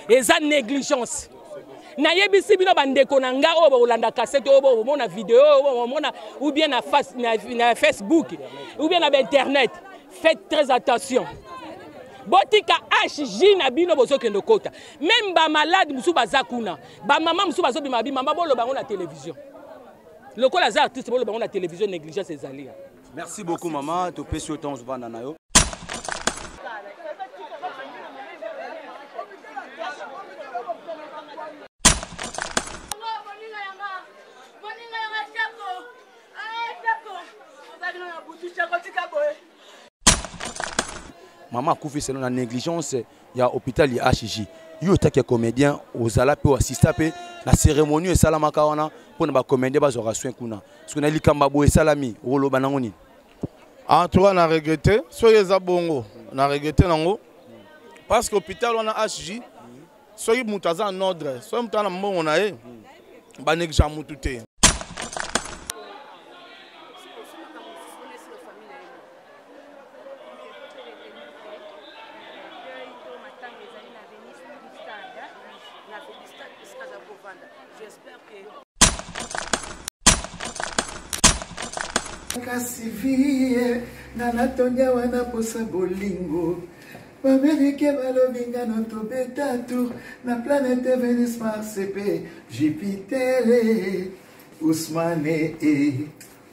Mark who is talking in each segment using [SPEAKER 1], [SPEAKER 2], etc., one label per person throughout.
[SPEAKER 1] eza négligence nayebisi bino bandeko na nga oyo bolanda cassette oyo bomona vidéo oyo bomona ou bien na Facebook ou bien na internet. Faites très attention. Botika HJ na bino bozokende kota. Même ba malade musu bazakuna. Ba maman musu bazobima bima bolo bango na télévision. Lokola za artiste bolo bango na télévision négligence ezali.
[SPEAKER 2] Merci beaucoup maman, to pesi autant se vanda na yo. Maman Koufi selon la négligence il y a hôpital il HJ. Yo ta que comédien aux ala pe assista pe la cérémonie et salama kawana pour na ba comédien ba zora soin kuna. Parce que na likamba bo et salami rolo banangoni.
[SPEAKER 3] En tout cas, on a regretté. Soyez à Bongo, on a regretté nango. Parce que l'hôpital on a HJ. Soyez moutaza en ordre. Soyez moutaza en bon on a eu. Banek jamou touté.
[SPEAKER 4] Kasivie nana tonya wana posa bolingo bamerike balobinga noto betatu na planète Vénus Mars pe Jupiter Ousmane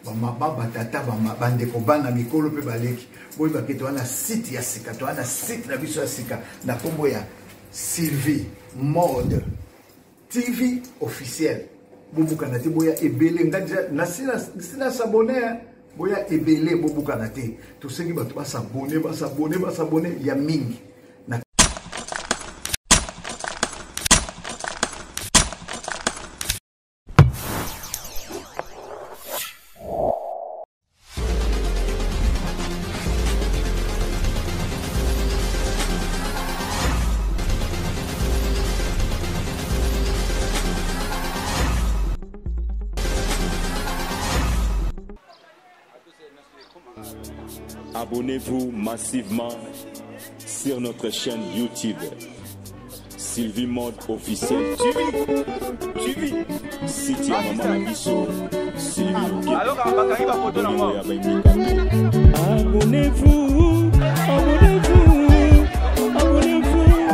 [SPEAKER 4] bamababa tata bandeko bana mikolo pe baleki boyi baketo wana site ya sika to wana site na biso ya sika na kombo ya Sylvie Mode TV officiel bobuka na te boya ebele nganja na sina s'abonner boya ebele bobuka na te to sengi bato ba s'abonner ya mingi na
[SPEAKER 5] Abonnez-vous massivement sur notre chaîne YouTube Sylvie Mode officiel TV. Siti Maman Labiso Sylvie. Abonnez-vous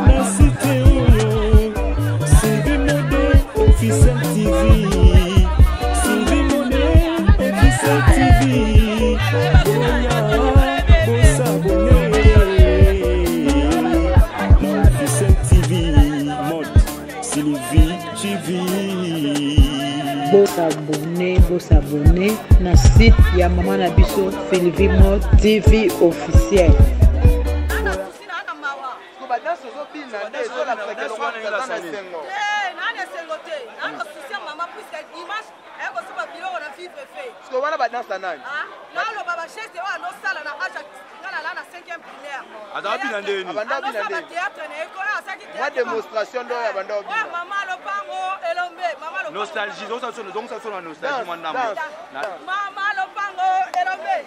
[SPEAKER 5] la cité Sylvie Mode officiel TV. Sylvie Mode officiel TV.
[SPEAKER 6] S'abonner na site ya Maman Labiso Sylvie Mode TV officiel.
[SPEAKER 2] Nostalgie, donc ça sonne la nostalgie.
[SPEAKER 7] Maman Lopango, Elombe.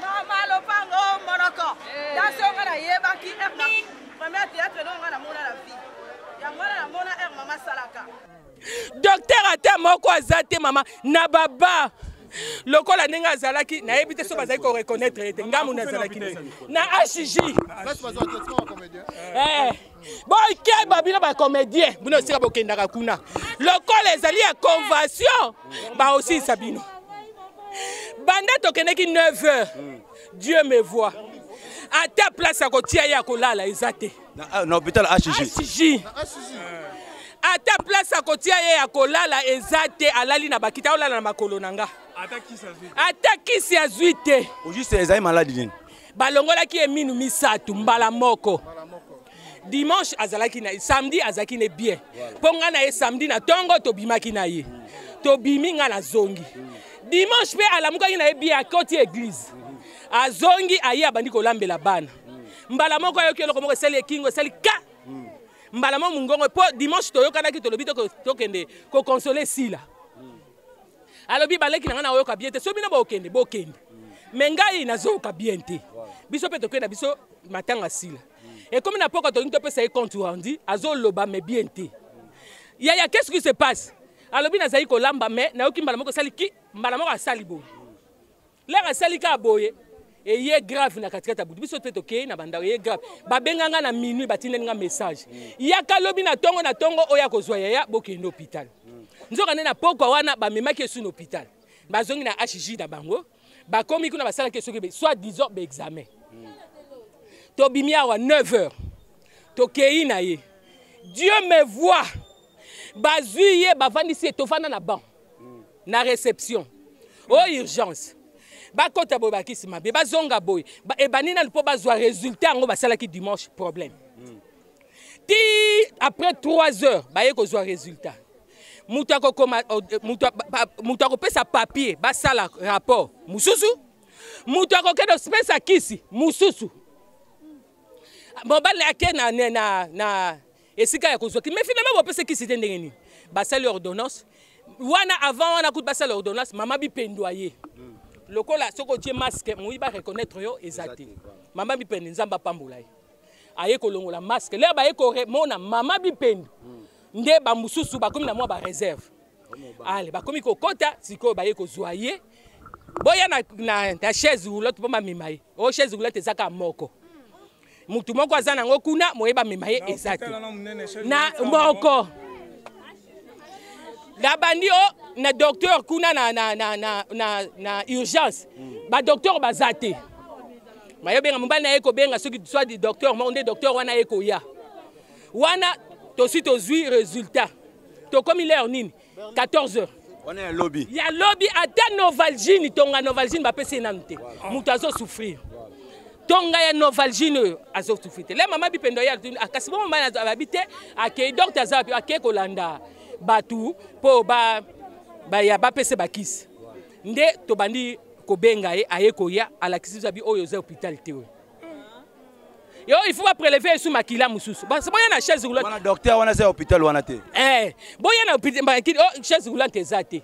[SPEAKER 7] Maman Lopango, Monaco. Dans ce cas-là, il y a qui est premier théâtre, non, on a la vie. Il y a mon maman Salaka.
[SPEAKER 1] Docteur Ata Moko Azate, maman, Nababa. Lokola nenga zalaki na ebite so bazali ko reconnaître ete ngamu na zalaki na HJ bon ke babina ba comédien bino sika bokendaka kuna lokola ezali ya convention ba aussi sabino banda tokendeki 9h Dieu me voit à ta place à kotia ya kolala ezate
[SPEAKER 2] na hôpital HJ
[SPEAKER 1] à ta place à kotia ya kolala ezate alali na bakita olala na makolo nanga Attaque si azuite.
[SPEAKER 2] Au juste les amis malades.
[SPEAKER 1] Balongola qui est minu misatu mbala moko. Dimanche azalaki na samedi azaki ne bien. Ponga na ye samedi na tongo to bimaki na ye. To biminga na zongi. Dimanche pe alamuka na ye bien akoti église. Azongi aye abandi ko lambela bana. Mbala moko ayoki eloko moko seli kingo seli ka. Mbala mo mungongo po dimanche to yokana ki to lobito to kende ko consoler sila. Alors bi baleki na oyoka bien te so bino bokende mais ngai nazoyoka bien te biso mpe tokende na biso matanga sila ekomi na poko tolingi topesa ye compte rendu azoloba mais bien te yaya qu'est-ce qui se passe alobi nazali kolamba mais nayoki mbala moko asali ki mbala moko asali boye lere asali ka boye eye grave na katikati ya butu biso mpe tokei na bandako eye grave babenganga na minuit batindeli nga message yaka lobi na tongo oyo akozwa yaya bokende hôpital nzoka nde na pokwa wana bamemaki esu na hôpital bazongi na HJ na bango bakomi kuna basalaki soki soit disons baexamen tobimi awa 9h tokei na ye Dieu me voit bazwi ye bavandisi ye tovanda na banc na réception o urgence bakota boye bakisi mabe bazonga boye ebani na lipo bazwa résultat yango basalaki dimanche problème ti après 3 heures baye kozwa résultat mutu akopesa papier basala rapport mususu mutu akokende opesa kisi mususu mobali ake na esika ya kozwaki mais finalement bopesa kisi te ndenge nini basali ordonnance wana avant wana kutu basala ordonnance mama bipendwa ye lokola soko tie masque moyiba reconnaître yo ezate mama bipende nzamba pambola ye aye kolongola masque le ba ye ko mona mama bipende nde ba mususu bakomi na mwa ba réserve ale bakomi kokota siko ba ye kozwa ye boya na chaise roulotte poma mimaye o chaise roulotte ezaka moko mutu moko azana ngo kuna moyeba mimaye ezate na moko la bandio na docteur kuna na urgence ba docteur bazate mayo benga mbana yeko benga soki soit di docteur mo nde docteur wana yeko ya wana to si to zui résultat to comme il est nini 14h
[SPEAKER 2] wana ya lobby
[SPEAKER 1] ata Novalgine tonga Novalgine ba pese nante mutu azo souffrir tonga ya Novalgine azo souffrir le mama bipendo ya akasi bon mama abite akei docteur azapi akei kolanda batu po ba ya bapese bakisi nde tobandi kobenga ye aye koya alakisi zabi oyo za hôpital te yo il faut pas prélever sous makila mususu ba boya na chaise roulante
[SPEAKER 2] wana docteur wana za hôpital wana te
[SPEAKER 1] boya na hôpital ba chaise roulante ezate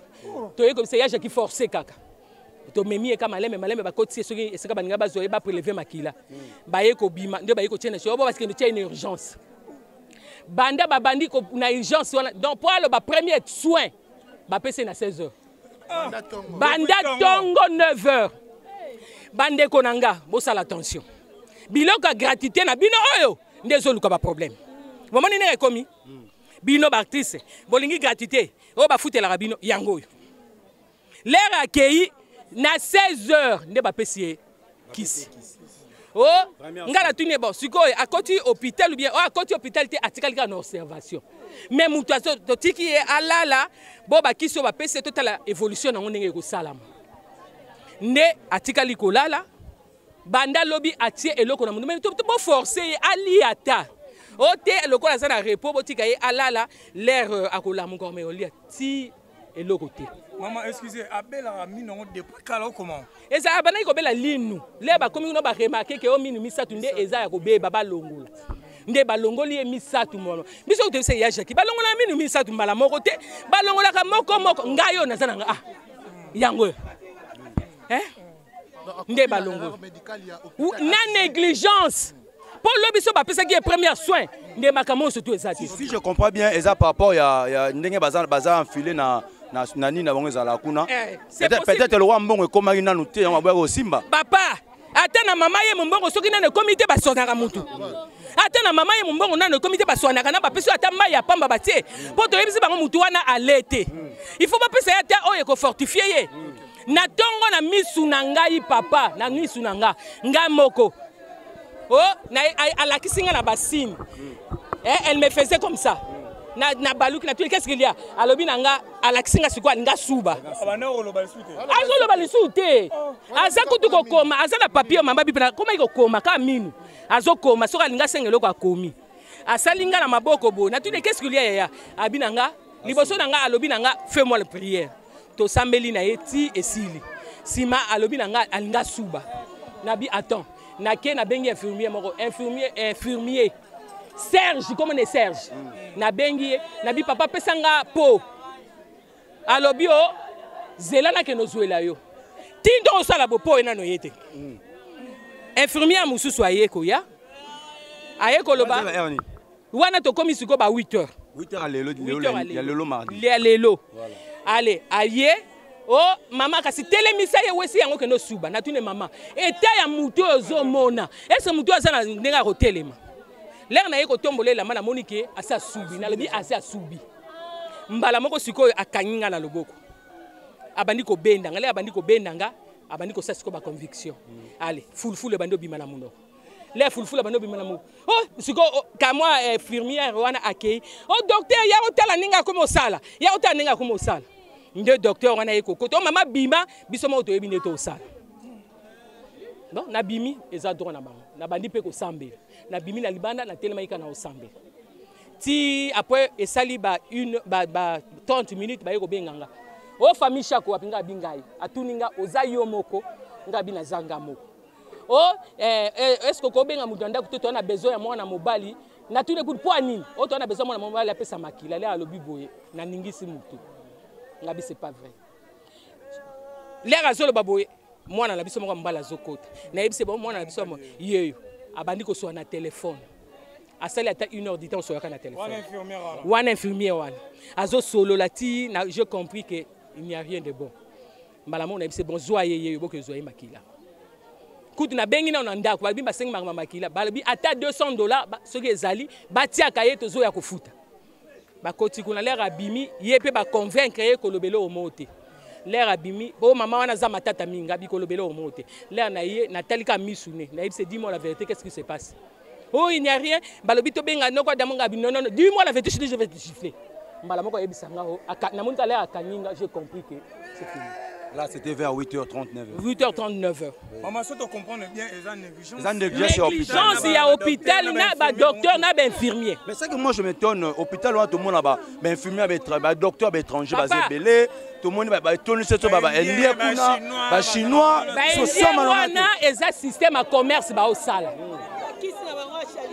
[SPEAKER 1] to ye comme ça ya qui forcer kaka to memi e kama maleme ba koti soki esika baninga bazoye ba prélever makila ba ye ko bima nde ba ye ko tiena chez parce que nous tient une urgence banda babandi ko na urgence wana donc pour le ba premier soin ba pese na 16h banda tongo 9h bande konanga bosala attention biloko gratuité na bino oyo ndezo luka ba problème moment nini ekomi bino ba artiste bolingi gratuité o ba futela bino yango oyo l'air accueilli na 16h nde ba pese kisi oh ngala tuni bon sikoyo akoti hôpital ou bien akoti hôpital te atikali en observation mais mutu azo totiki alala bo bakiso ba pese totala évolution na ndenge ko salama nde atikali kolala banda lobi atie eloko na mundu mais to bo forcer ali ata ote lokola za na repos botika ye alala l'air akola mon corps mais olia ti eloko te
[SPEAKER 8] maman excusez abela minongo depuis kala comment
[SPEAKER 1] eza abana ko bela linu le ba komi no ba remarquer que o minu misatu nde eza ya ko beba balongola nde balongoli e misatu mono biso te se ya jaki balongola minu misatu mbala moko te balongola ka moko ngayo nazana nga yango nde balongo na négligence pour le biso ba pesa ki premier soin nde makamo surtout ezati
[SPEAKER 2] si je comprends bien eza par rapport ya ndenge baza enfilé na nini na bango ezala kuna peut-être le roi mbongo ekomaki nanu te yango aboya kosimba
[SPEAKER 1] papa ata na mama ye mbongo soki nane komité basonaka mutu ata na mama ye mbongo nane komité basonaka na bapeso ata mai ya pamba batie po toyebisi bango mutu wana alete il faut bapesa ya ata oyo ekofortifie ye na tongo na misu na ngai papa na misu na nga moko oh na alakisi nga na basine elle me faisait comme ça na baluki na tout qu'est-ce qu'il y a alobi nanga alaksinga sikwa nga suba
[SPEAKER 8] abana lo balisute
[SPEAKER 1] azo lo balisute aza kutu kokoma aza na papier mamba bipena koma iko koma ka minu azo koma soka linga sengelo kwa komi asalinga na maboko bo na tout qu'est-ce qu'il y a ya abinanga liboso nanga alobi nanga fais-moi la prière to sambeli na eti esili sima alobi nanga alinga suba nabi attends na ke na bengi infirmier moko infirmier Serge, comment on est Serge? Na bengi, na bi papa pesanga po. Alobio, zelana ke nozuela yo. tindo osala bopo enano yete infirmière mususu ayeko ya ayeko loba wana tokomi siko ba 8h
[SPEAKER 2] 8h ya lelo mardi
[SPEAKER 1] ya lelo allez aye oh mama kasi telemisa ye wesi yango keno suba na tune mama eta ya mutu ozomona ese mutu azana ndenga ko telema l'air na ye ko tombolela mana monike asa subi na lebi asa subi mbala moko siko akanyinga na loboko abandi ko benda ngale abandi ko bendanga abandi ko sasiko ba conviction allez full bando bima na muno les full bando bima na muno oh siko ka moi infirmière wana akei oh docteur ya otala ninga komo sala ya otala ninga komo sala nde docteur wana yeko koto mama bima biso mo to yebi neto sala non na bimi eza droit na bango na bandi pe ko sambela na bimi na libanda na telema ika na osambela ti après esali ba 30 minutes ba yeko benganga o famille chako apinga bingai atuninga oza yo moko nga bina zanga moko o est-ce que ko benga mudanda kuto na besoin ya mwana mobali na tune ku po nini o to na besoin mwana mobali apesa makila le alobi boye na ningisi mutu ngabi c'est pas vrai l'air azolo baboye mwana na biso moko mbala zokota na yebise bon mwana na biso mo yeyo abandi ko so na téléphone asali ata 1h du temps so na téléphone wana infirmière wana azo solo lati na j'ai compris que il n'y a rien de bon mbala mo na yebise bon zo yeyo boke zo makila kutu na bengi na ndako balibi ba 5 makila balibi ata $200 soki ezali batia kayeto zo ya kofuta bakoti kuna l'air abimi yepe ba convaincre ye kolobelo o mote l'air abimi bo mama wana za matata minga bi kolobelo o mote l'air na ye na talika misune na yebise dis-moi la vérité, qu'est-ce qui se passe? Oh il n'y a rien balobi to benga noko damonga bi non dis-moi la vérité, je vais te gifler mbala moko yebisa ngao na monta l'air akaninga j'ai compris que c'est fini.
[SPEAKER 2] Là, c'était vers 8h39.
[SPEAKER 1] 8h39.
[SPEAKER 8] Maman, ça, tu comprends bien, ils ont négligence.
[SPEAKER 2] Ils ont négligence,
[SPEAKER 1] il y a hôpital, il y a docteur, il y a infirmier.
[SPEAKER 2] Mais c'est que moi, je m'étonne, hôpital, tout le monde là-bas, infirmier, docteur, étranger, belé, tout le monde va étonner, c'est tout, indien, chinois,
[SPEAKER 1] wana eza système à commerce ba osala.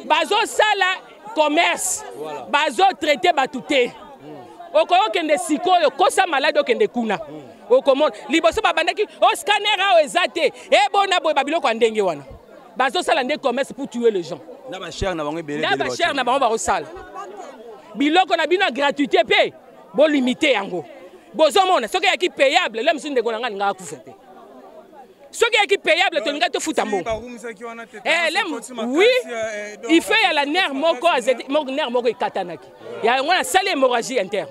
[SPEAKER 1] Bazo sala commerce. Bazo traiter batouté. Okoyo kende sikoyo kosa malade okende kuna. Okomon liboso babandaki o scanner a ezate e bona boy babiloko ndenge wana. Bazo sala ndé commerce pour tuer les gens.
[SPEAKER 2] Na ba cher na bango belé.
[SPEAKER 1] Na ba cher na bango ba osala. Biloko na bino gratuité pe bo limité yango. Bozo mona soki yaki payable le msinde ko ngani nga kufa pe. Soki yaki payable to linga to futa mbongo. Oui, il fait ya la nerf moko azeti moko nerf moko ikatanaki. Ya ngona sale hémorragie interne.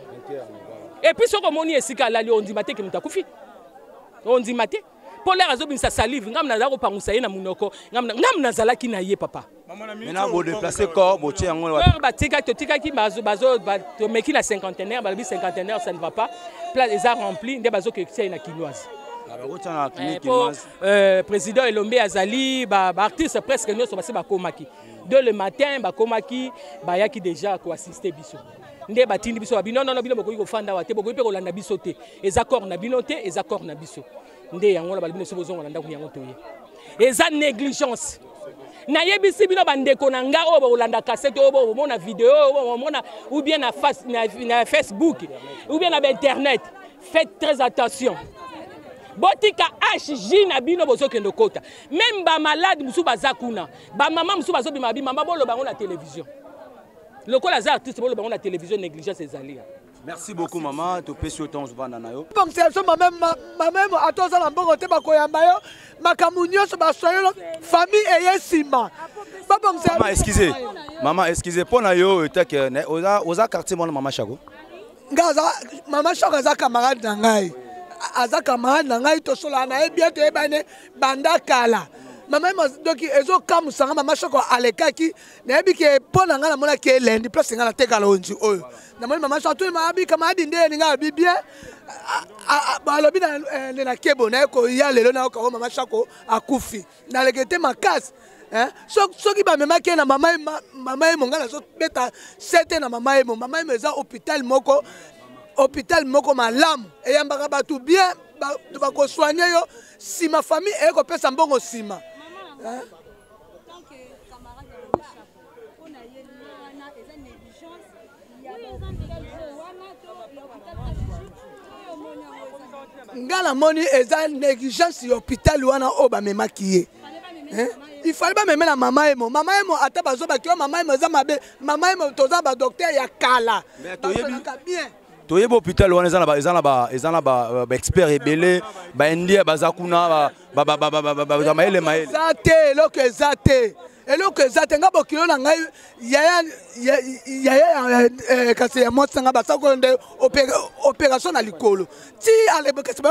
[SPEAKER 1] Et puis, ce qu'on m'a dit, c'est que on dit que tu as koufi. On dit que pour les raisons de sa salive, on a dit que tu as monoko, on a dit que tu as papa.
[SPEAKER 2] Maintenant, vous déplacez corps, vous tirez en haut.
[SPEAKER 1] Tu mets qui la cinquantenaire, la cinquantenaire, ça ne va pas. Place les a remplis, des bateaux qui sont quinoise. Président Elombe Azali, artiste presque nous sommes passés à Komaki. De le matin, Komaki, Bayaki déjà ko assister biso. Ndé batindi biso babino non bino bokoki ko fanda wate bokoki pe ko landa biso te. Ez accord na bino te, ez accord na biso. Ndé yango la balibino so bozonga landa ko yango toye. Eza négligence. Na yebisi bino bandeko na nga o bo landa cassette o bo mona vidéo o mona ou bien na Facebook ou bien na internet. Faites très attention. Botika HJ na bino bozo kendo kota. Même ba malade musu bazakuna. Ba maman musu bazo bima mama bolo bango na télévision. Le col az artiste bolo bango na télévision négligence ezali.
[SPEAKER 2] Merci beaucoup maman, to pesi autant se vanda na yo.
[SPEAKER 9] Comme c'est ça même atoza na mbongo te bakoyamba yo makamunyo so basoyo famille eyesima.
[SPEAKER 2] Maman excusez pour na yo tek oza quartier mon maman Chago.
[SPEAKER 9] Ngaza maman Chago za camarade na ngai. Aza camarade na ngai to sola na e bien to ebane banda kala. Maman donc ezo kam sanga maman Chago alekaki na ebi ke pona ngala mona ke lendi place ngala te kala onji oyo. Na maman Chago to ma abi camarade ndé nga bi bien balobi na kebo na ko ya lelo na ko maman Chago akufi. Na lekete makasi. Soki ba mema ke na mama ngala so beta sete na mama eza hôpital moko malamu eyambaka batu bien ba ko soigner yo si ma famille e ko pesa mbongo sima Ngala moni eza négligence hôpital wana o ba memaki ye. Il fallait pas même la maman emo. Maman emo ata bazo ba kio maman emo za mabe. Maman emo toza ba docteur ya kala. Bien.
[SPEAKER 2] Toyebo hôpital wana ezana ba expert ebele ba indie bazakuna ba maele maele.
[SPEAKER 9] Zate loko ezate. Eloko ezate nga bokilo na ngai yaya kasi ya mwasi nga basako nde opération na likolo. Ti ale bokati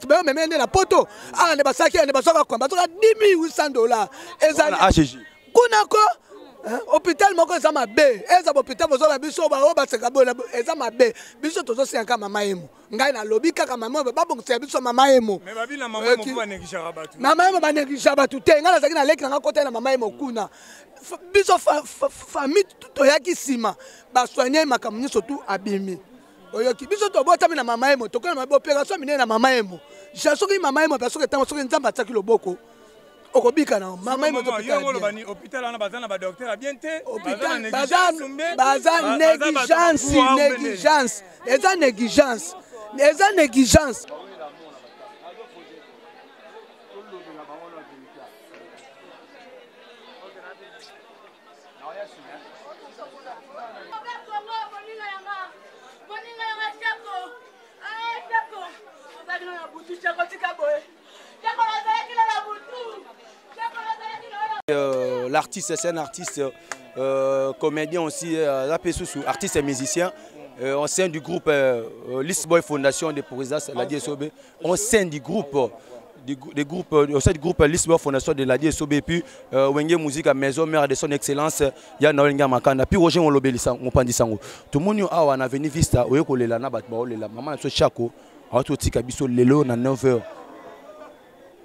[SPEAKER 9] ba meme na poto ane basaki ane basaka kwa batoka $10,800 ezali
[SPEAKER 2] HG
[SPEAKER 9] kuna ko hôpital moko eza mabe eza hôpital bozo ba biso ba o baseka bola eza mabe biso tozo senka mama emo ngai na lobi kaka mama ba bongisa biso mama emo
[SPEAKER 8] mais ba bina mama emo ba negligera batu
[SPEAKER 9] mama emo ba negligera batu te ngala zaki na leki na kota na mama emo kuna biso famille to yaki sima ba soigner makamuni surtout abimi oyoki biso to botami na mama emo tokona mabe opération minene na mama emo jasoki mama emo parce que tango soki nzamba ataki loboko okobika na mama emo
[SPEAKER 8] hôpital ana bazana ba docteur bien te
[SPEAKER 9] baza négligence eza négligence
[SPEAKER 2] L'artiste, c'est un artiste comédien aussi, artiste et musicien, au sein du groupe Listboy Fondation de Pourizas, la DSOB, au sein du groupe Listboy Fondation de la DSOB, et puis Wenge Musique à Maison Mère de son excellence, il y a Naolinga Makanda, puis Roger Olobelisan, on pense ça. Tout le monde a venu vista, ou est la nabat, la maman de Chako, a tout Tikabiso Lelo na 9h.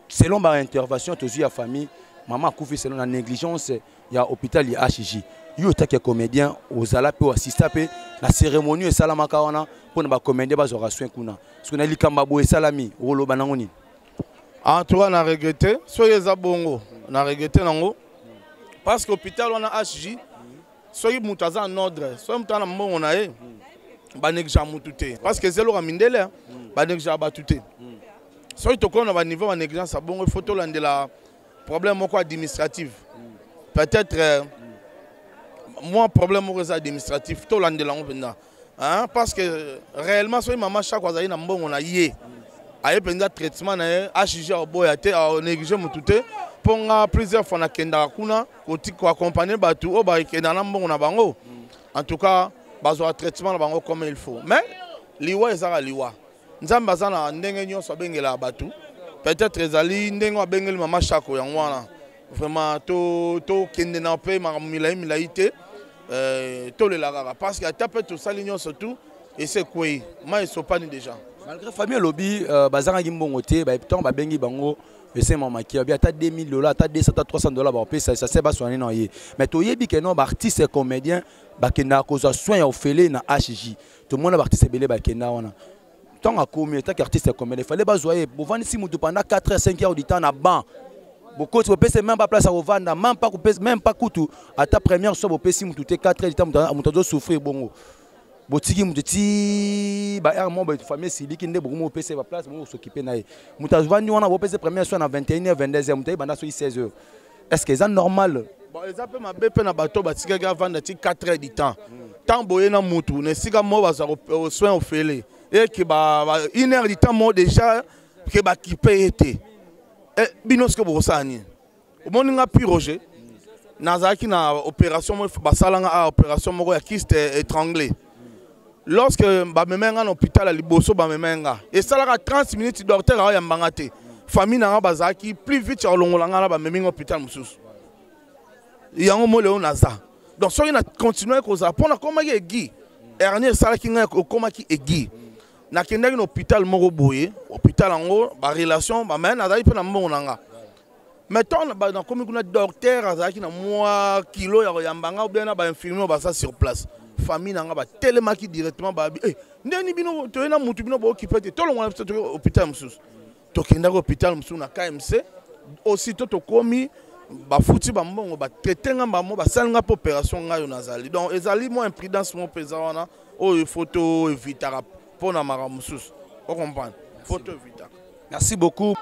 [SPEAKER 2] Selon ma intervention, tous la famille. Maman a couvert selon la négligence, il y a hôpital, il y a HJ. Il y a des comédiens aux alapes ou assistés la cérémonie et salamakawana pour les comédiens bas aura soin kuna. Parce qu'on a dit kambabo et salami au lo banangoni.
[SPEAKER 3] En tout cas, on a regretté. Soyez zabongo, on a regretté nango. Parce que l'hôpital on a HJ. Soyez moutaza en ordre. Soyez moutaza en bon on a eu. Banegja moutouté. Parce que c'est le ramindele. Banegja batouté. Soyez tout qu'on a un niveau de négligence bon il faut tout l'un de la problème administratif. Peut-être moi problème administratif tout l'an de l'an parce que réellement si maman chaque fois na mbongo on a yé aye penza traitement na HG boyate a négligé mututé pour plusieurs fois na kenda kuna ko accompagner batu o ba kenda na mbongo na bango en tout cas bazo traitement na bango comme il faut mais liwa ezaka liwa nzamba zana ndenge nyonso bengela batu peut-être ezali ndengo abengeli mama chako yango wana vraiment to kende na pe milaite to le lagara parce que tape tout ça l'union surtout et c'est quoi moi ils sont pas ni déjà
[SPEAKER 2] malgré famille lobby bazanga gimbongo te ba temps ba bengi bango ese mama ki abi ata $2,000 ata $200 ata $300 ba pe ça c'est pas soigner non yé mais to yebi que non ba artiste et comédien ba kena cause soin au fele na HJ tout le monde ba artiste belé ba kena wana tant à commis tant qu'artiste comédien il fallait pas jouer pour vendre si mutu pendant 4 à 5 heures du temps na ban beaucoup tu peux même pas place à vendre même pas coutu à ta première soit au PC mutu 4 heures du temps mutu souffrir bongo botiki mutu ti ba er mon ba famille sili ki nde beaucoup au PC ba place mo s'occuper na mutu vendre on a au PC première soit na 21h 22h mutu banda soit 16h est-ce que c'est normal
[SPEAKER 3] bon les appels ma BP na bateau batika ga vendre 4 heures du temps tant boye na mutu ne sika mo ba au soin au fele et que une heure du temps moi déjà que qui paye été et binos que vous savez au moment où pi Roger nazaki na opération moi basalanga a opération moko ya kyste étranglé lorsque ba memenga na hôpital à liboso ba memenga et ça là 30 minutes docteur ya mbangate famille na bazaki plus vite ya longolanga na ba memenga hôpital mususu yango mo leo naza donc so ina continuer ko za pona koma ki egi dernier sala ki nga koma ki egi na kenda na hôpital moko boye hôpital ngo ba relation ba men azali pe na mbongo nanga mettons ba na komi kuna docteur azaki na moi kilo ya yambanga ou bien na ba infirmier ba ça sur place famille nanga ba télémaki directement ba ndeni bino to na mutu bino ba occuper te to lo ngona hôpital mususu to kenda hôpital mususu na KMC aussitôt to komi bafuti bambongo batraite nga bango basalinga mpo opération ngai oyo nazali donc ezali mwa imprudence mo mpenza wana oyo foto evitaka mpo na makambo mosusu ocomprendre foto evitaka.
[SPEAKER 2] Merci beaucoup.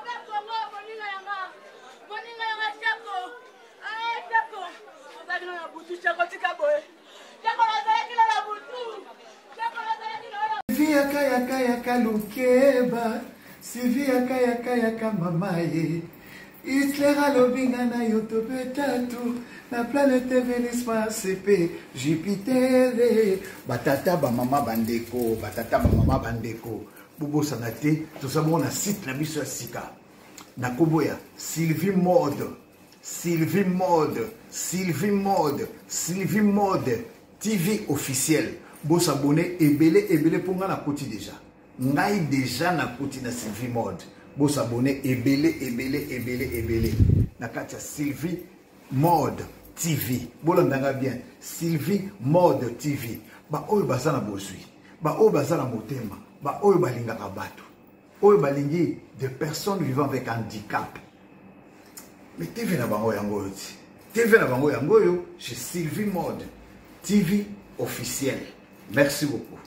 [SPEAKER 4] Yaka lukeba Sylvie yaka mamaye Hitler alobinga na yotope tatu na planète Vénus CP Jupiter batata ba mama bandeko bobo sanate to sabon na site na biso ya sika na koboya Sylvie Mode TV officiel bo s'abonner ebele pour nga na koti déjà ngai déjà na koti na Sylvie Mode bo s'abonner ebele na kati ya Sylvie Mode TV bolondanga bien Sylvie Mode TV ba oyo bazana bozwi ba oyo bazana motema ba oyo balingaka bato oyo balingi des personnes vivant avec handicap mais TV na bango yango yo chez Sylvie Mode TV officiel. Merci beaucoup.